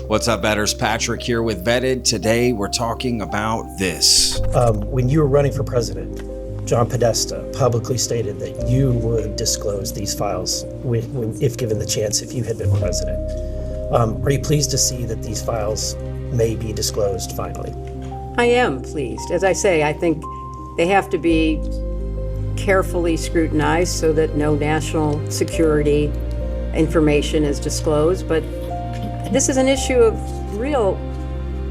What's up, Vetters? Patrick here with Vetted. Today we're talking about this. When you were running for president, John Podesta publicly stated that you would disclose these files if given the chance, if you had been president. Are you pleased to see that these files may be disclosed finally? I am pleased. As I say, I think they have to be carefully scrutinized so that no national security information is disclosed. But this is an issue of real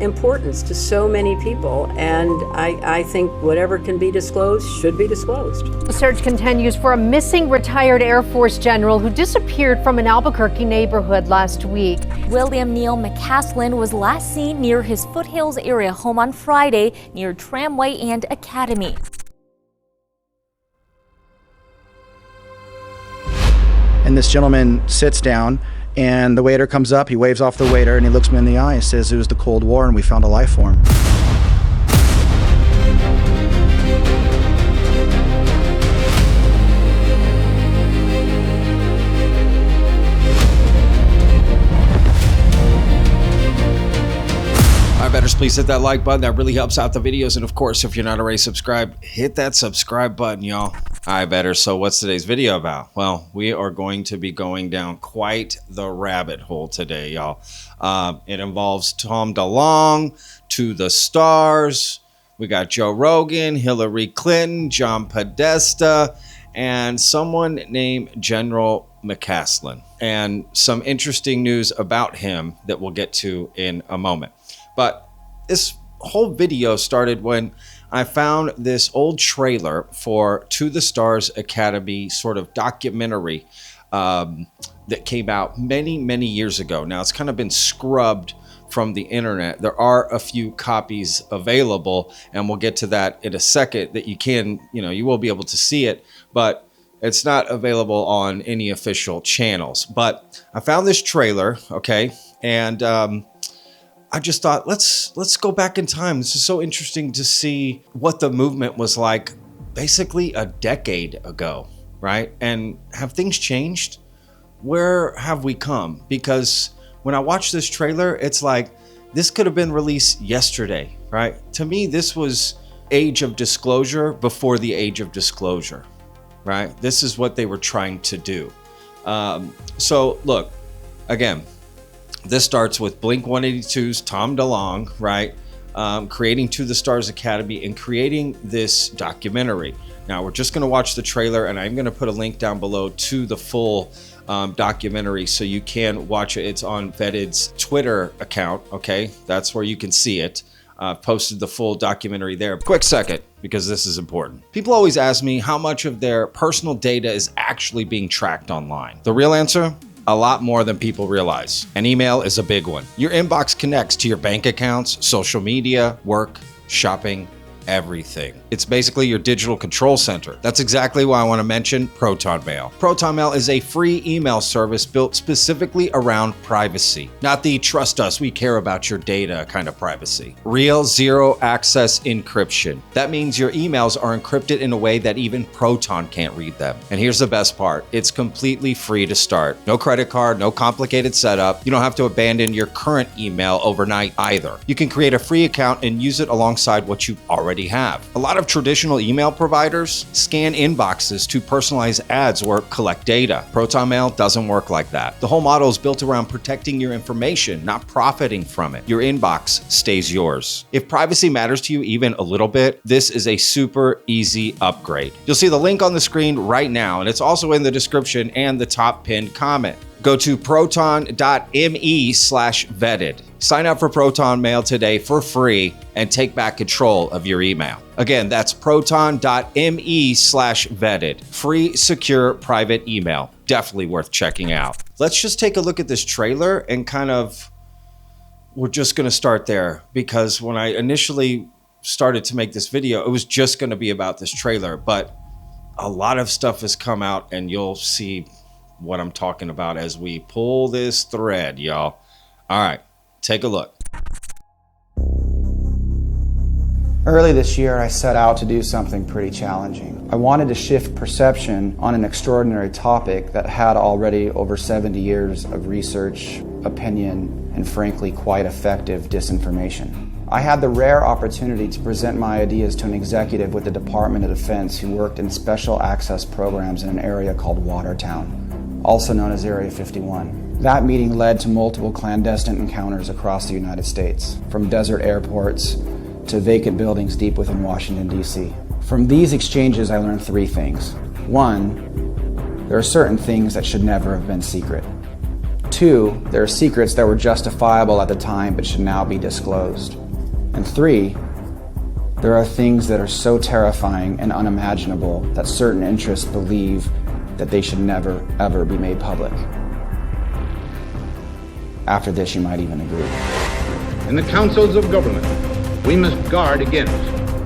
importance to so many people, and I think whatever can be disclosed should be disclosed. The search continues for a missing retired Air Force general who disappeared from an Albuquerque neighborhood last week. William Neal McCaslin was last seen near his Foothills area home on Friday near Tramway and Academy. And this gentleman sits down, and the waiter comes up, he waves off the waiter, and he looks me in the eye and says it was the Cold War and we found a life form. Please hit that like button. That really helps out the videos. And of course, if you're not already subscribed, hit that subscribe button, y'all. All right, better. So what's today's video about? Well, we are going to be going down quite the rabbit hole today, y'all. It involves Tom DeLonge, To the Stars. We got Joe Rogan, Hillary Clinton, John Podesta, and someone named General McCaslin. And some interesting news about him that we'll get to in a moment. But this whole video started when I found this old trailer for To the Stars Academy sort of documentary that came out many, many years ago. Now it's kind of been scrubbed from the internet. There are a few copies available, and we'll get to that in a second, that you will be able to see it, but it's not available on any official channels. But I found this trailer, okay, and I just thought, let's go back in time. This is so interesting to see what the movement was like basically a decade ago, right? And have things changed? Where have we come? Because when I watch this trailer, it's like, this could have been released yesterday, right? To me, this was age of disclosure before the age of disclosure, right? This is what they were trying to do. So look, again, this starts with Blink-182's Tom DeLonge, right? Creating To the Stars Academy and creating this documentary. Now, we're just going to watch the trailer, and I'm going to put a link down below to the full documentary so you can watch it. It's on Vetted's Twitter account, okay? That's where you can see it. Posted the full documentary there. Quick second, because this is important. People always ask me how much of their personal data is actually being tracked online. The real answer? A lot more than people realize. And email is a big one. Your inbox connects to your bank accounts, social media, work, shopping, everything. It's basically your digital control center. That's exactly why I want to mention Proton Mail. Proton Mail is a free email service built specifically around privacy. Not the trust us, we care about your data kind of privacy. Real zero access encryption. That means your emails are encrypted in a way that even Proton can't read them. And here's the best part. It's completely free to start. No credit card, no complicated setup. You don't have to abandon your current email overnight either. You can create a free account and use it alongside what you already have. A lot of traditional email providers scan inboxes to personalize ads or collect data. Proton Mail doesn't work like that. The whole model is built around protecting your information, not profiting from it. Your inbox stays yours. If privacy matters to you even a little bit, this is a super easy upgrade. You'll see the link on the screen right now, and it's also in the description and the top pinned comment. Go to proton.me/vetted. Sign up for Proton Mail today for free and take back control of your email. Again, that's proton.me/vetted. Free, secure, private email. Definitely worth checking out. Let's just take a look at this trailer and we're just going to start there, because when I initially started to make this video, it was just going to be about this trailer, but a lot of stuff has come out, and you'll see what I'm talking about as we pull this thread, y'all. All right, take a look. Early this year, I set out to do something pretty challenging. I wanted to shift perception on an extraordinary topic that had already over 70 years of research, opinion, and frankly, quite effective disinformation. I had the rare opportunity to present my ideas to an executive with the Department of Defense who worked in special access programs in an area called Watertown, also known as Area 51. That meeting led to multiple clandestine encounters across the United States, from desert airports to vacant buildings deep within Washington, D.C. From these exchanges, I learned three things. One, there are certain things that should never have been secret. Two, there are secrets that were justifiable at the time but should now be disclosed. And three, there are things that are so terrifying and unimaginable that certain interests believe that they should never, ever be made public. After this, you might even agree. In the councils of government, we must guard against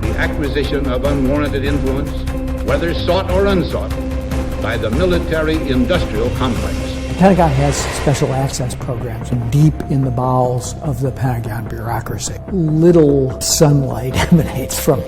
the acquisition of unwarranted influence, whether sought or unsought, by the military-industrial complex. The Pentagon has special access programs deep in the bowels of the Pentagon bureaucracy. Little sunlight emanates from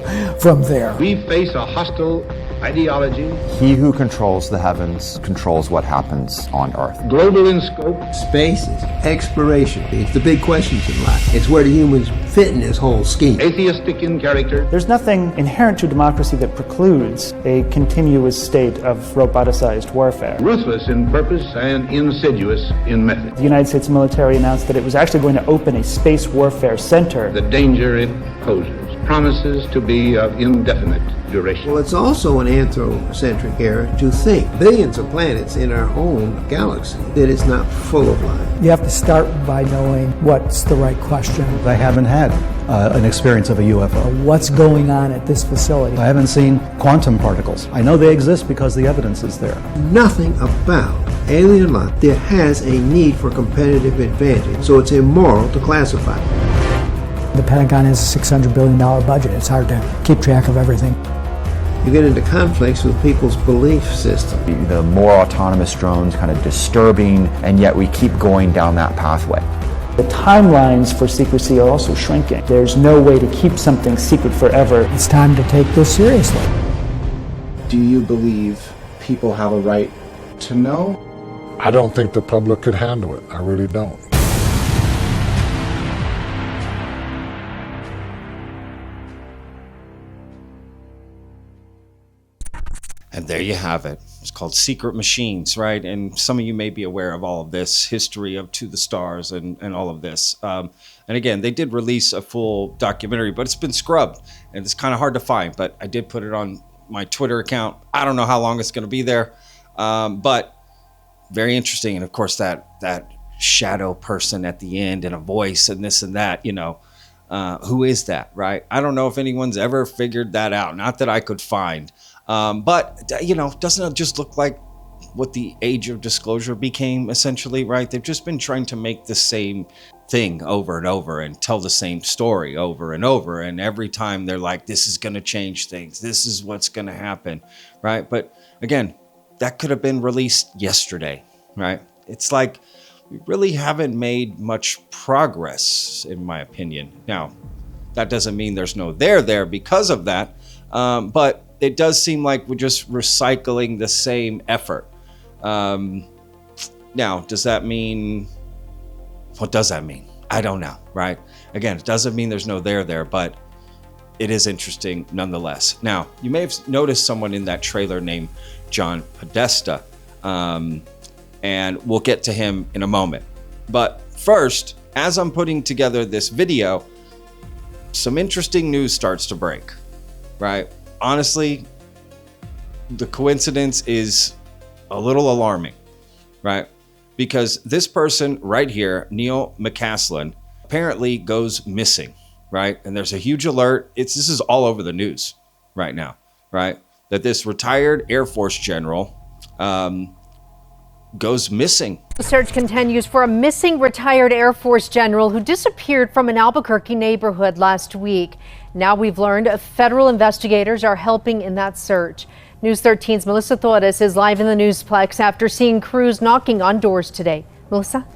there. We face a hostile ideology. He who controls the heavens controls what happens on Earth. Global in scope. Space is exploration. It's the big questions in life. It's where the humans fit in this whole scheme. Atheistic in character. There's nothing inherent to democracy that precludes a continuous state of roboticized warfare. Ruthless in purpose and insidious in method. The United States military announced that it was actually going to open a space warfare center. The danger it poses promises to be of indefinite duration. Well, it's also an anthropocentric error to think billions of planets in our own galaxy that it's not full of life. You have to start by knowing what's the right question. I haven't had an experience of a UFO. What's going on at this facility? I haven't seen quantum particles. I know they exist because the evidence is there. Nothing about alien life that has a need for competitive advantage, so it's immoral to classify. The Pentagon has a $600 billion budget. It's hard to keep track of everything. You get into conflicts with people's belief system. The more autonomous drones kind of disturbing, and yet we keep going down that pathway. The timelines for secrecy are also shrinking. There's no way to keep something secret forever. It's time to take this seriously. Do you believe people have a right to know? I don't think the public could handle it. I really don't. And there you have it. It's called Secret Machines, right? And some of you may be aware of all of this history of To the Stars and all of this. And again, they did release a full documentary, but it's been scrubbed and it's kind of hard to find. But I did put it on my Twitter account. I don't know how long it's going to be there, but very interesting. And of course, that shadow person at the end and a voice and this and that, you know, who is that, right? I don't know if anyone's ever figured that out. Not that I could find. But, you know, doesn't it just look like what the age of disclosure became essentially, right? They've just been trying to make the same thing over and over and tell the same story over and over. And every time they're like, this is going to change things. This is what's going to happen, right? But again, that could have been released yesterday, right? It's like we really haven't made much progress, in my opinion. Now, that doesn't mean there's no there because of that, but it does seem like we're just recycling the same effort. Now, does that mean, what does that mean? I don't know, right? Again, it doesn't mean there's no there, but it is interesting nonetheless. Now, you may have noticed someone in that trailer named John Podesta, and we'll get to him in a moment. But first, as I'm putting together this video, some interesting news starts to break, right? Honestly, the coincidence is a little alarming, right? Because this person right here, Neil McCaslin, apparently goes missing, right? And there's a huge alert. This is all over the news right now, right? That this retired Air Force general goes missing. The search continues for a missing retired Air Force general who disappeared from an Albuquerque neighborhood last week. Now we've learned federal investigators are helping in that search. News 13's Melissa Torres is live in the Newsplex after seeing crews knocking on doors today. Melissa?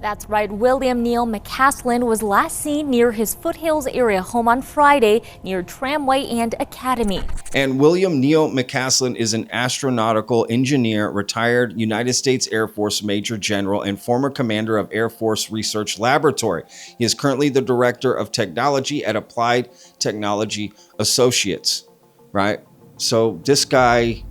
That's right. William Neal McCaslin was last seen near his foothills area home on Friday near Tramway and Academy. And William Neal McCaslin is an astronautical engineer, retired United States Air Force Major General, and former commander of Air Force Research Laboratory. He is currently the director of technology at Applied Technology Associates, right? So this guy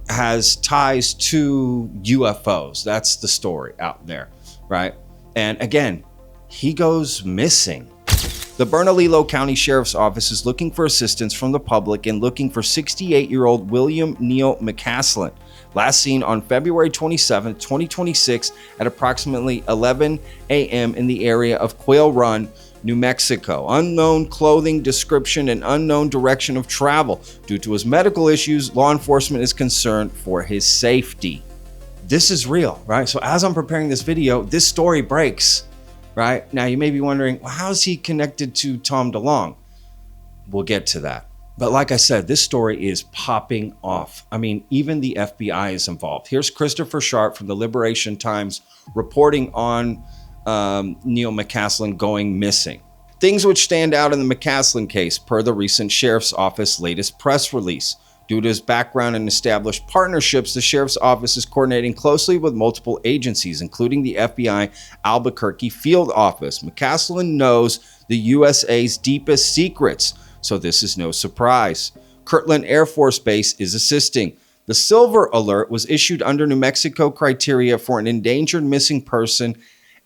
has ties to UFOs. That's the story out there, right? And again, he goes missing. The Bernalillo County Sheriff's Office is looking for assistance from the public and looking for 68-year-old William Neal McCaslin, last seen on February 27, 2026 at approximately 11 a.m. in the area of Quail Run, New Mexico. Unknown clothing description and unknown direction of travel. Due to his medical issues, law enforcement is concerned for his safety. This is real, right? So as I'm preparing this video, this story breaks, right? Now you may be wondering, well, how is he connected to Tom DeLonge? We'll get to that. But like I said, this story is popping off. I mean, even the FBI is involved. Here's Christopher Sharp from the Liberation Times reporting on Neal McCaslin going missing. Things which stand out in the McCaslin case per the recent Sheriff's Office latest press release. Due to his background and established partnerships, the Sheriff's Office is coordinating closely with multiple agencies, including the FBI Albuquerque Field Office. McCaslin knows the USA's deepest secrets, so this is no surprise. Kirtland Air Force Base is assisting. The Silver Alert was issued under New Mexico criteria for an endangered missing person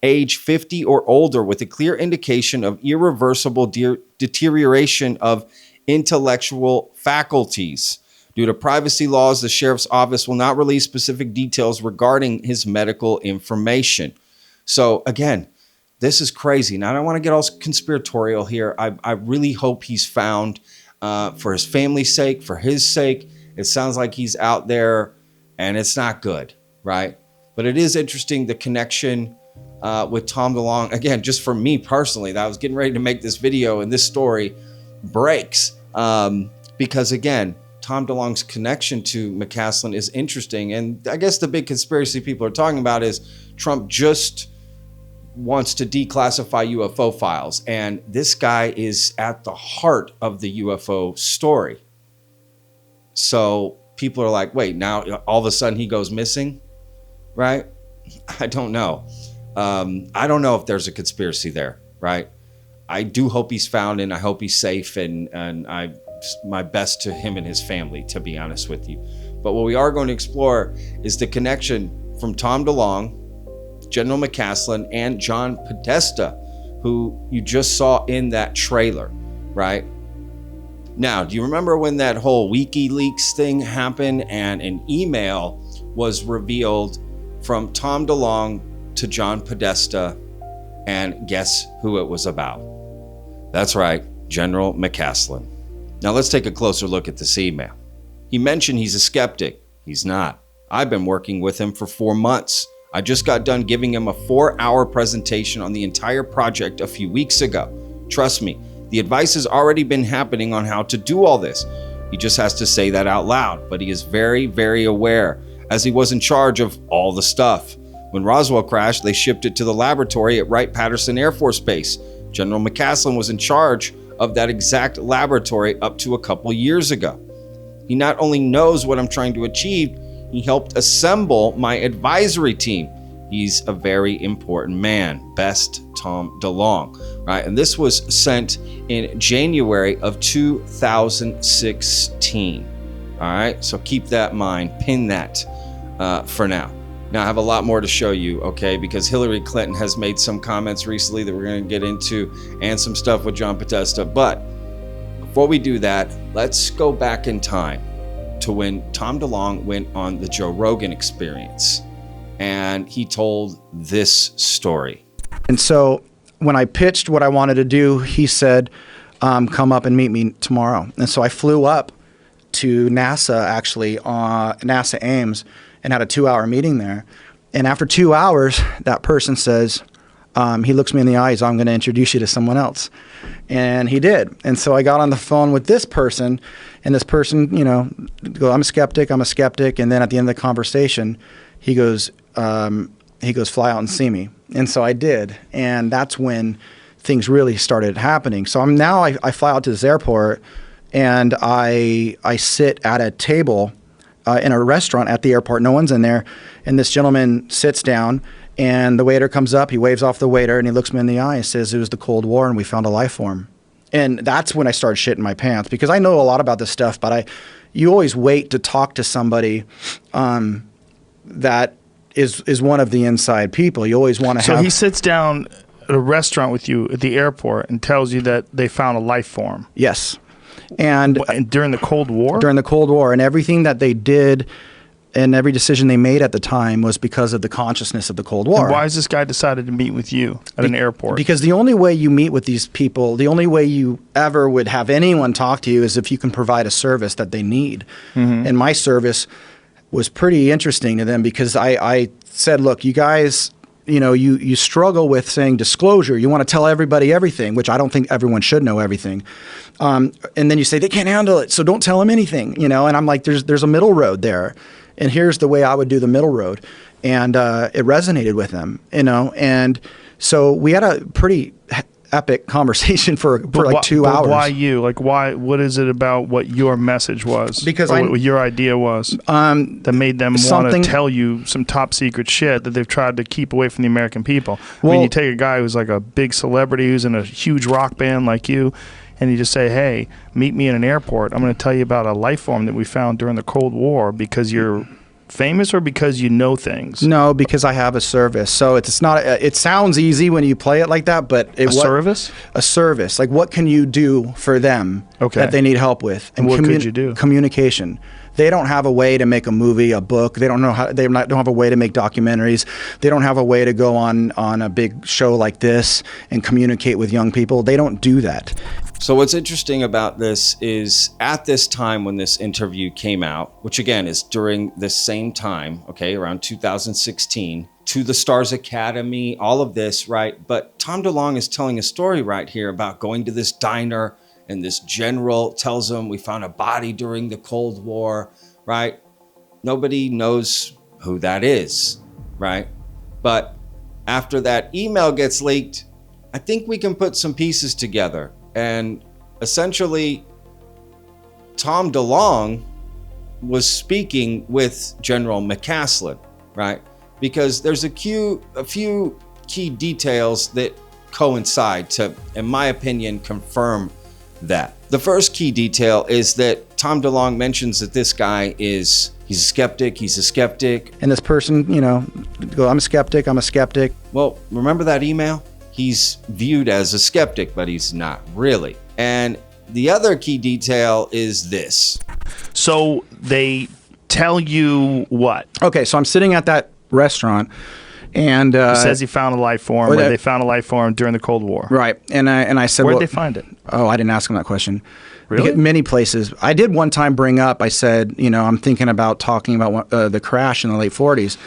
age 50 or older with a clear indication of irreversible deterioration of intellectual faculties. Due to privacy laws, the Sheriff's Office will not release specific details regarding his medical information. So again, this is crazy. Now, I don't want to get all conspiratorial here. I really hope he's found for his family's sake, for his sake. It sounds like he's out there and it's not good, right? But it is interesting, the connection with Tom DeLonge. Again, just for me personally, that I was getting ready to make this video and this story breaks because again, Tom DeLonge's connection to McCaslin is interesting. And I guess the big conspiracy people are talking about is Trump just wants to declassify UFO files. And this guy is at the heart of the UFO story. So people are like, wait, now all of a sudden he goes missing, right? I don't know. I don't know if there's a conspiracy there, right? I do hope he's found and I hope he's safe and I my best to him and his family, to be honest with you. But what we are going to explore is the connection from Tom DeLonge, General McCaslin, and John Podesta, who you just saw in that trailer, right? Now, do you remember when that whole WikiLeaks thing happened and an email was revealed from Tom DeLonge to John Podesta, and guess who it was about? That's right, General McCaslin. Now let's take a closer look at this email. He mentioned he's a skeptic. He's not. I've been working with him for 4 months. I just got done giving him a 4-hour presentation on the entire project a few weeks ago. Trust me, the advice has already been happening on how to do all this. He just has to say that out loud, but he is very, very aware, as he was in charge of all the stuff. When Roswell crashed, they shipped it to the laboratory at Wright-Patterson Air Force Base. General McCaslin was in charge of that exact laboratory up to a couple years ago. He not only knows what I'm trying to achieve, he helped assemble my advisory team. He's a very important man. Best, Tom DeLonge, right? And this was sent in January of 2016. All right, so keep that in mind, pin that for now. Now, I have a lot more to show you, okay, because Hillary Clinton has made some comments recently that we're going to get into and some stuff with John Podesta. But before we do that, let's go back in time to when Tom DeLonge went on the Joe Rogan Experience. And he told this story. And so when I pitched what I wanted to do, he said, come up and meet me tomorrow. And so I flew up to NASA, actually, NASA Ames, and had a 2-hour meeting there. And after 2 hours, that person says, he looks me in the eyes, I'm going to introduce you to someone else. And he did. And so I got on the phone with this person, and this person, you know, go, I'm a skeptic. And then at the end of the conversation, he goes, he goes, fly out and see me. And so I did. And that's when things really started happening. So I fly out to this airport, and I sit at a table in a restaurant at the airport. No one's in there. And this gentleman sits down, and the waiter comes up. He waves off the waiter, and he looks me in the eye and says, it was the Cold War, and we found a life form. And that's when I started shitting my pants, because I know a lot about this stuff, but you always wait to talk to somebody that is one of the inside people. You always want to have... So he sits down at a restaurant with you at the airport and tells you that they found a life form. Yes. And during the Cold War? During the Cold War. And everything that they did and every decision they made at the time was because of the consciousness of the Cold War. And why has this guy decided to meet with you at an airport? Because the only way you meet with these people, the only way you ever would have anyone talk to you is if you can provide a service that they need. Mm-hmm. And my service was pretty interesting to them, because I said, look, you guys... you struggle with saying disclosure. You want to tell everybody everything, which I don't think everyone should know everything. And then you say, they can't handle it, so don't tell them anything, And I'm like, there's a middle road there. And here's the way I would do the middle road. And it resonated with them, And so we had a pretty epic conversation for like 2 hours. Why you? Like, why? What is it about what your message was? Because what your idea was that made them want to tell you some top secret shit that they've tried to keep away from the American people. Well, I mean, you take a guy who's like a big celebrity who's in a huge rock band like you, and you just say, hey, meet me in an airport. I'm going to tell you about a life form that we found during the Cold War, because you're famous, or because you know things? No, because I have a service. So it's not. It sounds easy when you play it like that, but service. A service. Like, what can you do for them that they need help with? And what could you do? Communication. They don't have a way to make a movie, a book. They don't know how. Don't have a way to make documentaries. They don't have a way to go on a big show like this and communicate with young people. They don't do that. So what's interesting about this is, at this time when this interview came out, which again is during the same time, okay, around 2016, To the Stars Academy, all of this, right? But Tom DeLonge is telling a story right here about going to this diner, and this general tells him, we found a body during the Cold War, right? Nobody knows who that is, right? But after that email gets leaked, I think we can put some pieces together. And essentially, Tom DeLonge was speaking with General McCaslin, right? Because there's a few key details that coincide to, in my opinion, confirm that. The first key detail is that Tom DeLonge mentions that this guy he's a skeptic. And this person, go, I'm a skeptic. Well, remember that email? He's viewed as a skeptic, but he's not really. And the other key detail is this. So they tell you what? Okay, so I'm sitting at that restaurant, and he says he found a life form. They found a life form during the Cold War, right? And I said, where'd they find it? Oh, I didn't ask him that question. Really? Many places. I did one time bring up. I said, I'm thinking about talking about the crash in the late '40s,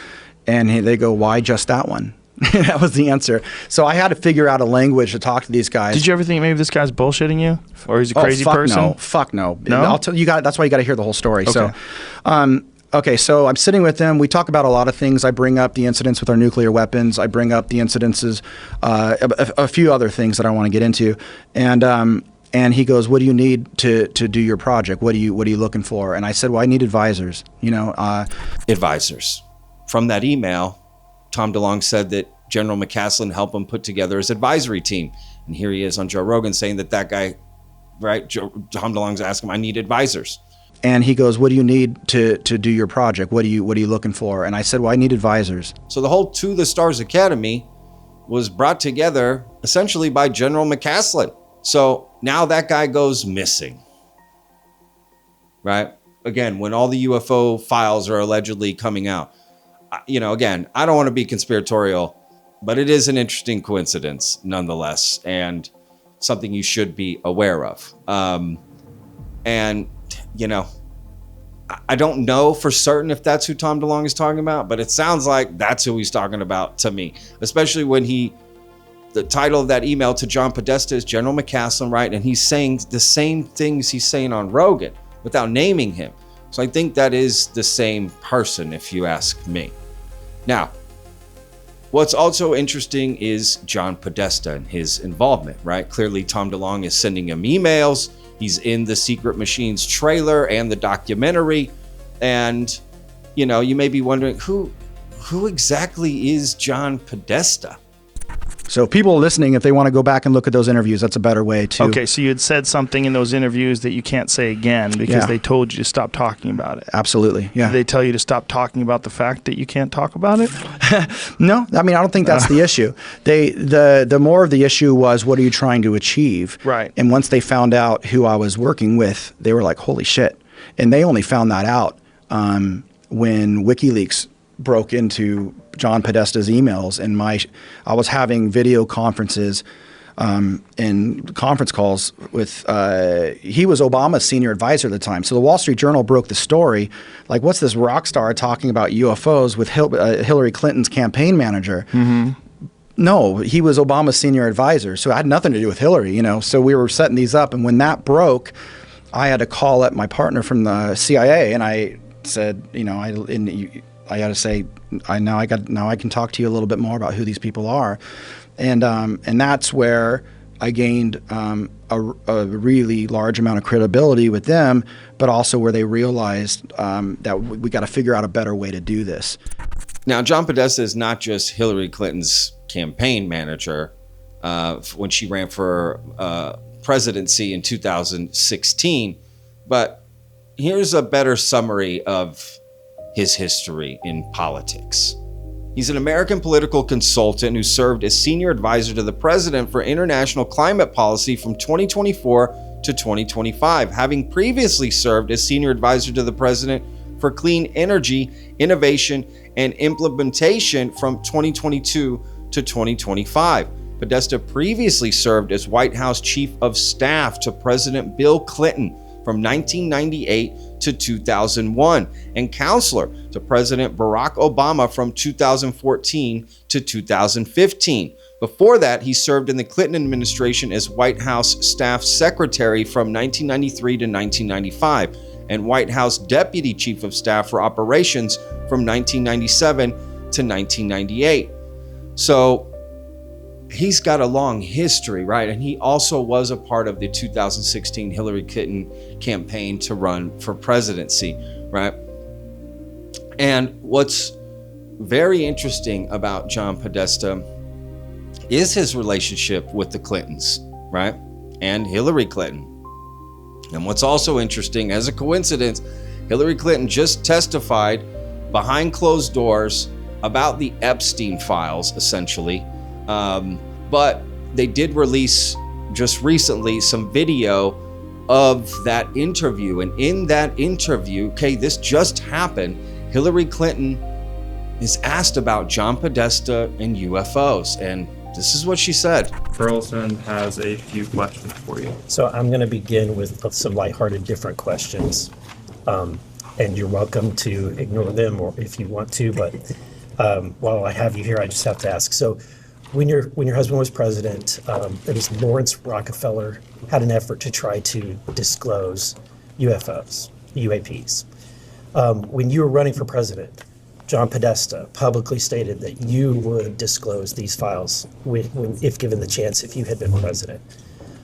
and they go, why just that one? That was the answer. So I had to figure out a language to talk to these guys. Did you ever think maybe this guy's bullshitting you, or he's a crazy person? Fuck no. No? I'll tell you. That's why you got to hear the whole story. Okay. So, okay. So I'm sitting with them. We talk about a lot of things. I bring up the incidents with our nuclear weapons. I bring up the incidences, a few other things that I want to get into, and he goes, "What do you need to do your project? What are you looking for?" And I said, "Well, I need advisors. Advisors." From that email, Tom DeLonge said that General McCaslin helped him put together his advisory team. And here he is on Joe Rogan saying that guy, right? Tom DeLonge's asking him, I need advisors. And he goes, what do you need to do your project? What are you looking for? And I said, well, I need advisors. So the whole To the Stars Academy was brought together essentially by General McCaslin. So now that guy goes missing, right? Again, when all the UFO files are allegedly coming out, again, I don't want to be conspiratorial, but it is an interesting coincidence nonetheless, and something you should be aware of. And, I don't know for certain if that's who Tom DeLonge is talking about, but it sounds like that's who he's talking about to me, especially when the title of that email to John Podesta is General McCaslin, right? And he's saying the same things he's saying on Rogan without naming him. So I think that is the same person, if you ask me. Now, What's also interesting is John Podesta and his involvement, right? Clearly, Tom DeLonge is sending him emails. He's in the Secret Machines trailer and the documentary. And, you know, you may be wondering, who exactly is John Podesta? So people listening, if they want to go back and look at those interviews, that's a better way to... Okay, so you had said something in those interviews that you can't say again because they told you to stop talking about it. Absolutely, yeah. Did they tell you to stop talking about the fact that you can't talk about it? No, I mean, I don't think that's the issue. The more of the issue was, what are you trying to achieve? Right. And once they found out who I was working with, they were like, holy shit. And they only found that out when WikiLeaks broke into John Podesta's emails, and I was having video conferences and conference calls with he was Obama's senior advisor at the time. So the Wall Street Journal broke the story, like, what's this rock star talking about UFOs with Hillary Clinton's campaign manager? Mm-hmm. No, he was Obama's senior advisor, so it had nothing to do with Hillary, you know. So we were setting these up, and when that broke, I had to call up my partner from the CIA, and I said, you know, I got to say, now I can talk to you a little bit more about who these people are, and that's where I gained a really large amount of credibility with them, but also where they realized that we got to figure out a better way to do this. Now, John Podesta is not just Hillary Clinton's campaign manager when she ran for presidency in 2016, but here's a better summary of his history in politics. He's an American political consultant who served as senior advisor to the president for international climate policy from 2024 to 2025, having previously served as senior advisor to the president for clean energy, innovation, and implementation from 2022 to 2025. Podesta previously served as White House Chief of Staff to President Bill Clinton from 1998 to 2001, and counselor to President Barack Obama from 2014 to 2015. Before that, he served in the Clinton administration as White House Staff Secretary from 1993 to 1995, and White House Deputy Chief of Staff for Operations from 1997 to 1998. So he's got a long history, right? And he also was a part of the 2016 Hillary Clinton campaign to run for presidency, right? And what's very interesting about John Podesta is his relationship with the Clintons, right? And Hillary Clinton. And what's also interesting, as a coincidence, Hillary Clinton just testified behind closed doors about the Epstein files, essentially. But they did release just recently some video of that interview. And in that interview, okay, this just happened, Hillary Clinton is asked about John Podesta and UFOs. And this is what she said. Burleson has a few questions for you. So I'm going to begin with some lighthearted, different questions. And you're welcome to ignore them or if you want to, but while I have you here, I just have to ask. So when your husband was president, it was Lawrence Rockefeller had an effort to try to disclose UFOs, UAPs. When you were running for president, John Podesta publicly stated that you would disclose these files if given the chance, if you had been president.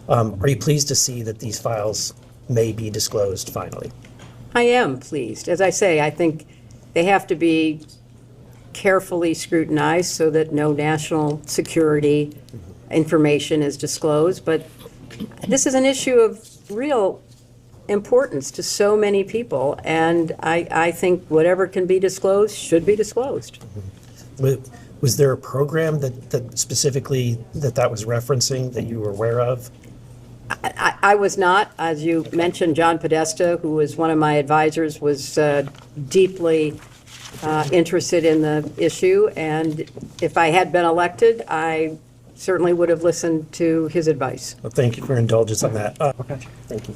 Are you pleased to see that these files may be disclosed finally? I am pleased. As I say, I think they have to be carefully scrutinized so that no national security information is disclosed. But this is an issue of real importance to so many people, and I think whatever can be disclosed should be disclosed. Was there a program that specifically that was referencing that you were aware of? I was not. As you mentioned, John Podesta, who was one of my advisors, was deeply interested in the issue, and if I had been elected, I certainly would have listened to his advice. Well, thank you for indulgence on that. Okay. Thank you.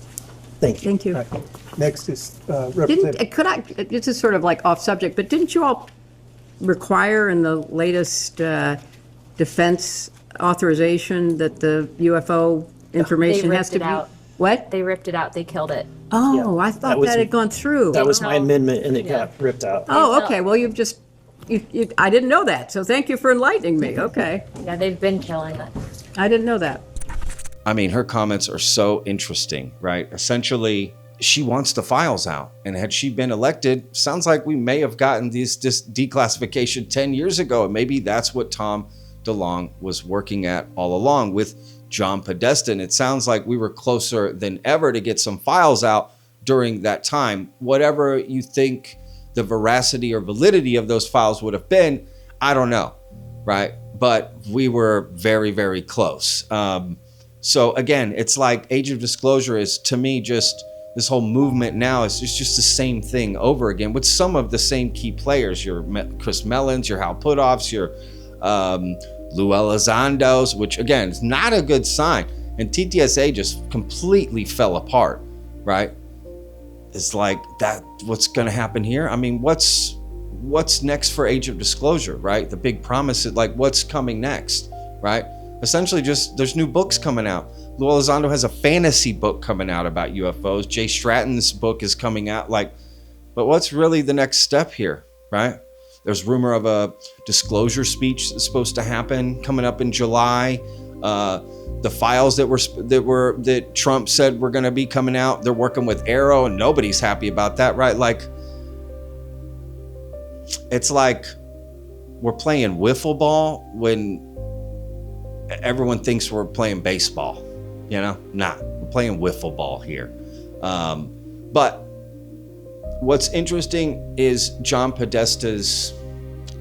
Thank you. Thank you. Next is Representative. This is sort of like off subject, but didn't you all require in the latest defense authorization that the UFO information has to be? Out. What? They ripped it out. They killed it. Oh, I thought that had gone through. That was my amendment, and it got ripped out. Oh, okay. Well, you've just I didn't know that, so thank you for enlightening me. Okay. Yeah, they've been killing it. I didn't know that. I mean, her comments are so interesting, right? Essentially, she wants the files out. And had she been elected, sounds like we may have gotten this declassification 10 years ago. And maybe that's what Tom DeLonge was working at all along with John Podesta. And it sounds like we were closer than ever to get some files out during that time. Whatever you think the veracity or validity of those files would have been, I don't know, right? But we were very, very close. So again, it's like age of disclosure is, to me, just this whole movement now is just the same thing over again with some of the same key players, your Chris Mellons, your Hal Puthoffs, your Lou Elizondos, which again is not a good sign. And TTSA just completely fell apart, right? It's like that, what's gonna happen here? I mean, what's next for age of disclosure, right? The big promise is like, what's coming next, right? Essentially just, there's new books coming out. Lou Elizondo has a fantasy book coming out about UFOs. Jay Stratton's book is coming out, like, but what's really the next step here, right? There's rumor of a disclosure speech that's supposed to happen coming up in July. The files that Trump said were going to be coming out, they're working with Arrow, and nobody's happy about that, right? Like, it's like we're playing wiffle ball when everyone thinks we're playing baseball. You know, we're playing wiffle ball here. But what's interesting is John Podesta's,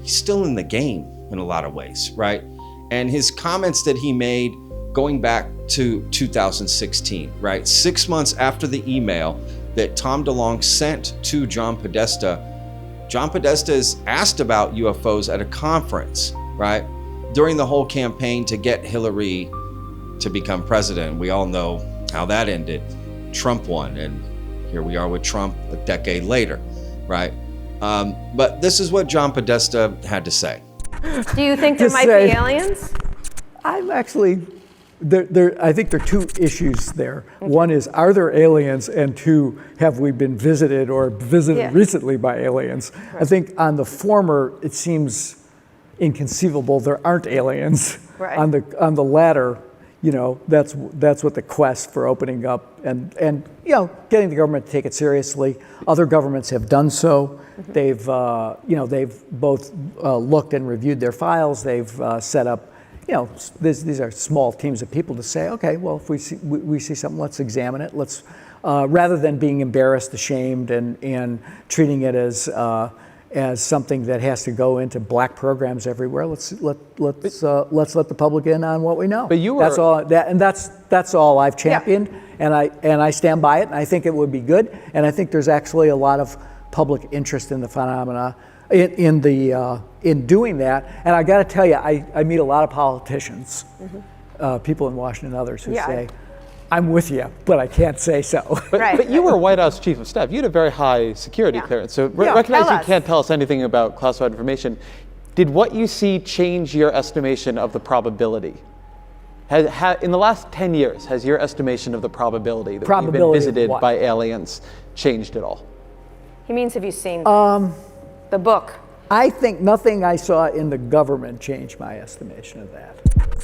he's still in the game in a lot of ways, right? And his comments that he made going back to 2016, right? 6 months after the email that Tom DeLonge sent to John Podesta is asked about UFOs at a conference, right? During the whole campaign to get Hillary to become president. We all know how that ended. Trump won, and here we are with Trump a decade later, right? But this is what John Podesta had to say. Do you think there might be aliens? I'm actually, I think there are two issues there. One is, are there aliens? And two, have we been visited or visited recently by aliens? Right. I think on the former, it seems inconceivable there aren't aliens. Right. On the latter, you know, that's what the quest for opening up and you know, getting the government to take it seriously. Other governments have done so. Mm-hmm. They've both looked and reviewed their files. They've set up, you know, these are small teams of people to say, okay, well, if we see something, let's examine it. Let's rather than being embarrassed, ashamed, and treating it as something that has to go into black programs everywhere. Let's let the public in on what we know. But you were that's all I've championed, and I stand by it. And I think it would be good. And I think there's actually a lot of public interest in the phenomena in doing that. And I got to tell you, I meet a lot of politicians, people in Washington, others who say, I'm with you, but I can't say so. But you were White House chief of staff. You had a very high security clearance. So recognize you can't tell us anything about classified information. Did what you see change your estimation of the probability? In the last 10 years, has your estimation of the probability that we've been visited by aliens changed at all? He means, have you seen the book? I think nothing I saw in the government changed my estimation of that.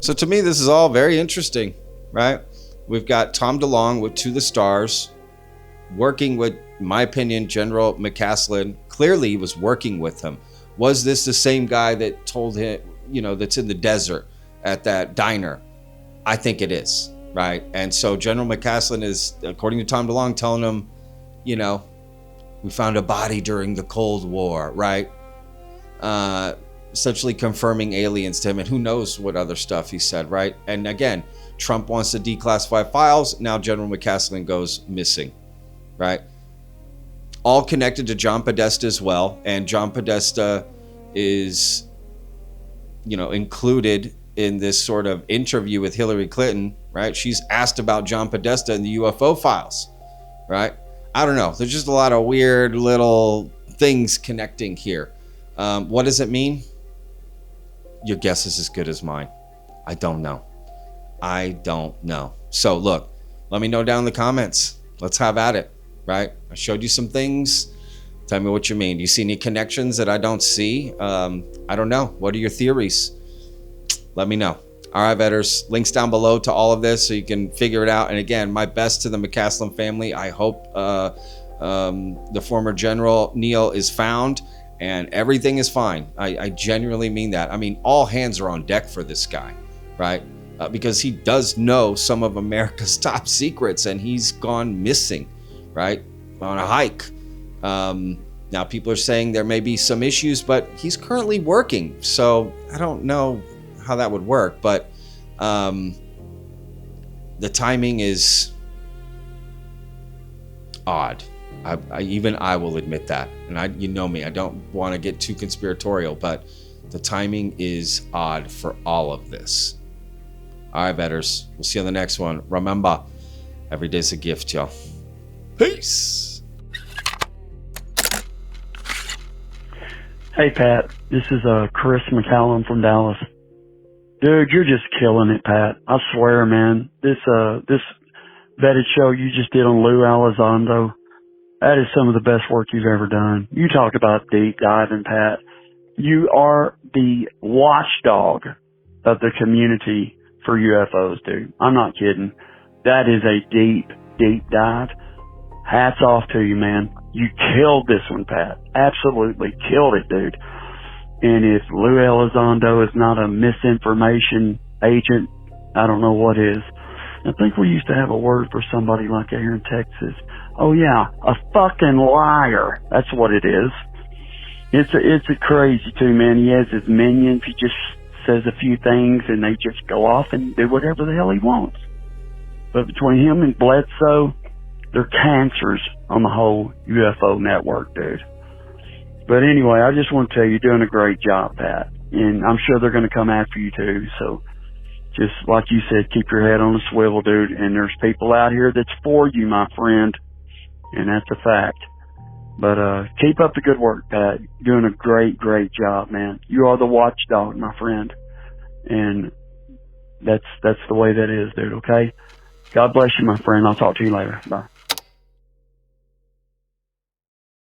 So to me, this is all very interesting, right? We've got Tom DeLonge with To the Stars, working with, in my opinion, General McCaslin. Clearly, he was working with him. Was this the same guy that told him, you know, that's in the desert at that diner? I think it is, right? And so General McCaslin is, according to Tom DeLonge, telling him, you know, we found a body during the Cold War, right? Essentially confirming aliens to him, and who knows what other stuff he said, right? And again, Trump wants to declassify files. Now General McCaslin goes missing, right? All connected to John Podesta as well. And John Podesta is, you know, included in this sort of interview with Hillary Clinton, right? She's asked about John Podesta and the UFO files, right? I don't know. There's just a lot of weird little things connecting here. What does it mean? Your guess is as good as mine. I don't know. So look, let me know down in the comments. Let's have at it, right? I showed you some things Tell me what you mean. Do you see any connections that I don't see? I don't know. What are your theories? Let me know. All right, vetters, links down below to all of this so you can figure it out. And again, my best to the McCaslin family. I hope the former General Neil is found and everything is fine. I genuinely mean that. I mean, all hands are on deck for this guy, right? Because he does know some of America's top secrets and he's gone missing, right? On a hike. Now people are saying there may be some issues, but he's currently working. So I don't know how that would work, but the timing is odd. Even I will admit that. And you know me, I don't want to get too conspiratorial, but the timing is odd for all of this. All right, betters. We'll see you on the next one. Remember, every day's a gift, y'all. Peace. Hey, Pat. This is Chris McCallum from Dallas. Dude, you're just killing it, Pat. I swear, man. This vetted show you just did on Lou Elizondo, that is some of the best work you've ever done. You talk about deep diving, Pat. You are the watchdog of the community for UFOs, dude. I'm not kidding. That is a deep, deep dive. Hats off to you, man. You killed this one, Pat. Absolutely killed it, dude. And if Lou Elizondo is not a misinformation agent, I don't know what is. I think we used to have a word for somebody like that here in Texas. Oh yeah, a fucking liar. That's what it is. It's a crazy too, man. He has his minions. He just says a few things and they just go off and do whatever the hell he wants. But between him and Bledsoe, they're cancers on the whole UFO network, dude. But anyway, I just want to tell you, you're doing a great job, Pat. And I'm sure they're going to come after you too. So just like you said, keep your head on a swivel, dude. And there's people out here that's for you, my friend. And that's a fact. But keep up the good work, Pat. You're doing a great, great job, man. You are the watchdog, my friend. And that's the way that is, dude, okay? God bless you, my friend. I'll talk to you later. Bye.